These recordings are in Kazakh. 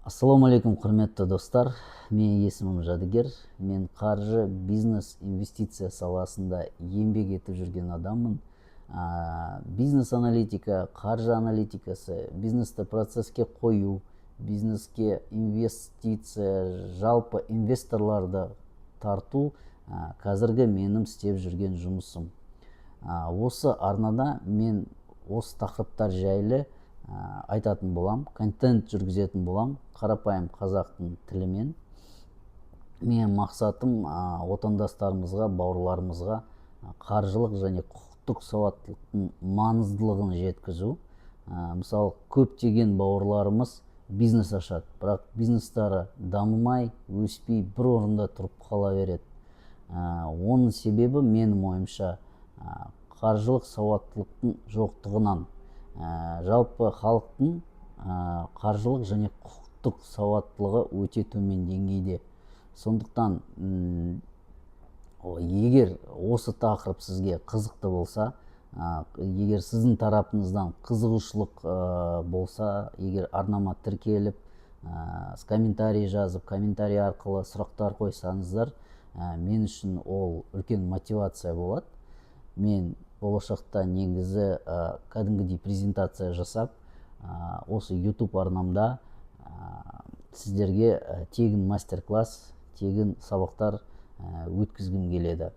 Ассалаумағалейкум, құрметті достар. Менің есімім Жадыгер. Мен қаржы, бизнес, инвестиция саласында еңбек етіп жүрген адаммын. Бизнес-аналитика, қаржы аналитикасы, бизнесті процесске қою, бизнеске инвестиция, жалпы инвесторларды тарту қазіргі менің істеп жүрген жұмысым. Осы арнада мен осы тақырыптар жайлы айтатын болам, контент жүргізетін болам, қарапайым қазақтың тілімен. Менің мақсатым отандастарымызға, бауырларымызға қаржылық және құқықтық сауаттылықтың маңыздылығын жеткізу. Мысалы, көптеген бауырларымыз бизнес ашады, бірақ бизнестары дамымай, өспей, бір орында тұрып қала береді. Оның себебі менің ойымша қаржылық сауаттылықтың жоқтығынан. Жалпы халықтың қаржылық және құқықтық сауаттылығы өте төмен деңгейде. Сондықтан егер осы тақырып сізге қызықты болса, егер сіздің тарапыңыздан қызығушылық болса, егер арнама тіркеліп, комментарий жазып, комментарий арқылы сұрақтар қойсаңыздар, мен үшін ол үлкен мотивация болады. Мен болашақта негізі кәдімгідей презентация жасап, осы YouTube арнамда сіздерге тегін мастер-класс, тегін сабақтар өткізгім келеді.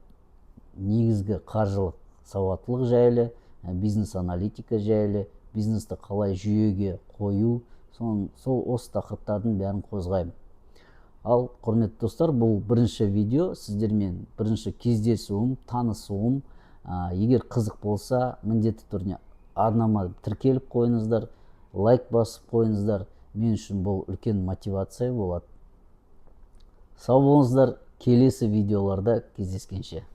Негізгі қаржылық сауаттылық жайлы, бизнес-аналитика жайлы, бизнесті қалай жүйеге қою, сол осы тақырыптардың бәрін қозғаймын. Ал, құрметті достар, бұл бірінші видео, сіздермен бірінші кездесуім, танысуым. Егер қызық болса, міндетті түрде арнама тіркеліп қойыңыздар, лайк басып қойыңыздар. Мен үшін бұл үлкен мотивация болады. Сау болыңыздар, келесі видеоларда кездескенше.